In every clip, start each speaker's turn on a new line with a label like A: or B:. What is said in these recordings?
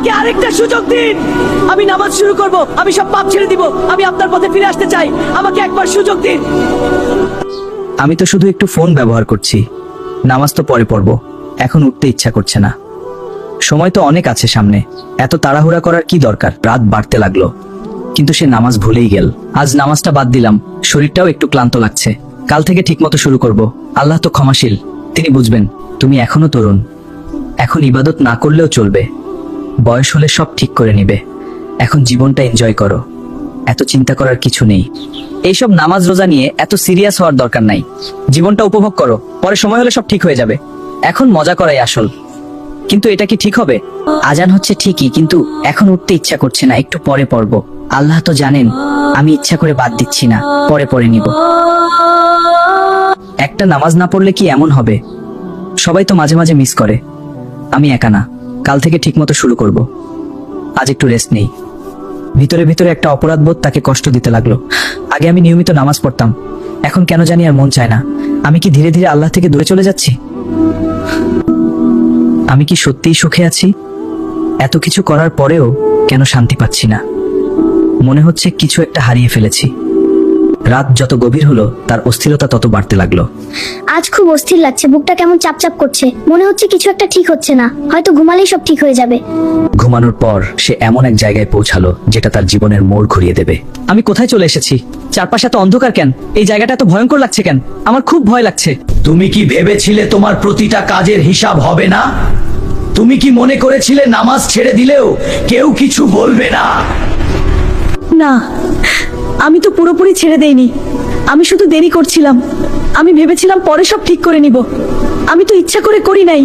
A: আমাকে আরেকটা সুযোগ দিন। আমি নামাজ শুরু করব, আমি সব পাপ ছেড়ে দিব, আমি আপনার পথে ফিরে আসতে চাই, আমাকে একবার সুযোগ দিন।
B: আমি তো শুধু একটু ফোন ব্যবহার করছি, নামাজ তো পরে পড়ব, এখন উঠতে ইচ্ছা করছে না। সময় তো অনেক আছে সামনে, এত তাড়াহুড়া করার কি দরকার। রাত বাড়তে লাগলো, কিন্তু সে নামাজ ভুলেই গেল। আজ নামাজটা বাদ দিলাম, শরীরটাও একটু ক্লান্ত লাগছে। কাল থেকে ঠিকমতো শুরু করব। আল্লাহ তো ক্ষমাশীল, তিনি বুঝবেন। তুমি এখনো তরুণ, এখন ইবাদত না করলেও চলবে, বয়স হলে সব ঠিক করে নিবে। এখন জীবনটা এনজয় করো, এত চিন্তা করার কিছু নেই। এইসব নামাজ রোজা নিয়ে এত সিরিয়াস হওয়ার দরকার নাই। জীবনটা উপভোগ করো, পরে সময় হলে সব ঠিক হয়ে যাবে। এখন মজা করাই আসল। কিন্তু এটা কি ঠিক হবে? আজান হচ্ছে ঠিকই, কিন্তু এখন উঠতে ইচ্ছা করছে না, একটু পরে পড়বো। আল্লাহ তো জানেন আমি ইচ্ছা করে বাদ দিচ্ছি না, পরে পড়ে নিব। একটা নামাজ না পড়লে কি এমন হবে? সবাই তো মাঝে মাঝে মিস করে, আমি একা না। কাল থেকে ঠিকমতো শুরু করব। আজ একটু রেস্ট নেই। ভিতরে ভিতরে একটা অপরাধবোধ তাকে কষ্ট দিতে লাগলো। আগে আমি নিয়মিত নামাজ পড়তাম, এখন কেন জানি আর মন চায় না। আমি কি ধীরে ধীরে আল্লাহ থেকে দূরে চলে যাচ্ছি? আমি কি সত্যিই সুখে আছি? এত কিছু করার পরেও কেন শান্তি পাচ্ছি না? মনে হচ্ছে কিছু একটা হারিয়ে ফেলেছি। রাত যত গভীর হলো তার অস্থিরতা তত বাড়তে লাগলো।
C: আজ খুব অস্থির লাগছে, বুকটা কেমন চাপচাপ করছে, মনে হচ্ছে কিছু একটা ঠিক হচ্ছে না, হয়তো ঘুমালেই সব ঠিক হয়ে যাবে।
B: ঘুমানোর পর সে এমন এক জায়গায় পৌঁছালো যেটা তার জীবনের মোড় ঘুরিয়ে দেবে। আমি কোথায় চলে এসেছি? চারপাশে এত অন্ধকার কেন? এই জায়গাটা এত ভয়ঙ্কর লাগছে কেন? আমার খুব ভয় লাগছে।
A: তুমি কি ভেবেছিলে তোমার প্রতিটা কাজের হিসাব হবে না? তুমি কি মনে করেছিলে নামাজ ছেড়ে দিলেও কেউ কিছু বলবে না?
D: না, আমি তো পুরোপুরি ছেড়ে দেইনি, আমি শুধু দেরি করছিলাম। আমি ভেবেছিলাম পরে সব ঠিক করে নিব, আমি তো ইচ্ছা করে করি নাই।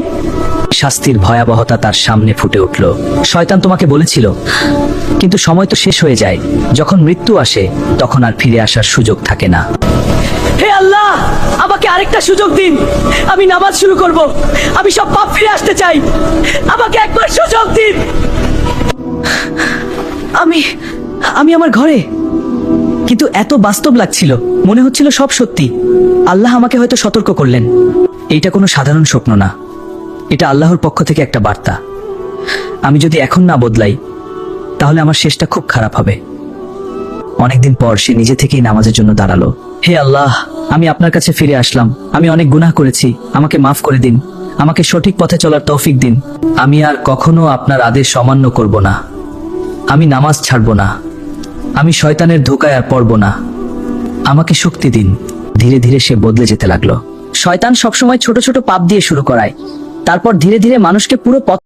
B: শাস্তির ভয়াবহতা তার সামনে ফুটে উঠল। শয়তান তোমাকে বলেছিল, কিন্তু সময় তো শেষ হয়ে যায়। যখন মৃত্যু আসে তখন আর ফিরে আসার সুযোগ থাকে না।
A: হে আল্লাহ, আমাকে আরেকটা সুযোগ দিন। আমি নামাজ শুরু করব, আমি সব পাপ ফিরে আসতে চাই, আমাকে একবার সুযোগ দিন।
B: আমি আমার ঘরে, কিন্তু এত বাস্তব লাগছিল, মনে হচ্ছিল সব সত্যি। আল্লাহ আমাকে হয়তো সতর্ক করলেন। এইটা কোনো সাধারণ স্বপ্ন না, এটা আল্লাহর পক্ষ থেকে একটা বার্তা। আমি যদি এখন না বদলাই তাহলে আমার শেষটা খুব খারাপ হবে। অনেকদিন পর সে নিজে থেকেই নামাজের জন্য দাঁড়ালো। হে আল্লাহ, আমি আপনার কাছে ফিরে আসলাম। আমি অনেক গুনাহ করেছি, আমাকে মাফ করে দিন। আমাকে সঠিক পথে চলার তৌফিক দিন। আমি আর কখনো আপনার আদেশ অমান্য করব না। আমি নামাজ ছাড়ব না। আমি শয়তানের ধোঁকায় আর পড়ব না। আমাকে শক্তি দিন। ধীরে ধীরে সে বদলে যেতে লাগলো। শয়তান সবসময় ছোট ছোট পাপ দিয়ে শুরু করায়, তারপর ধীরে ধীরে মানুষকে পুরো পথ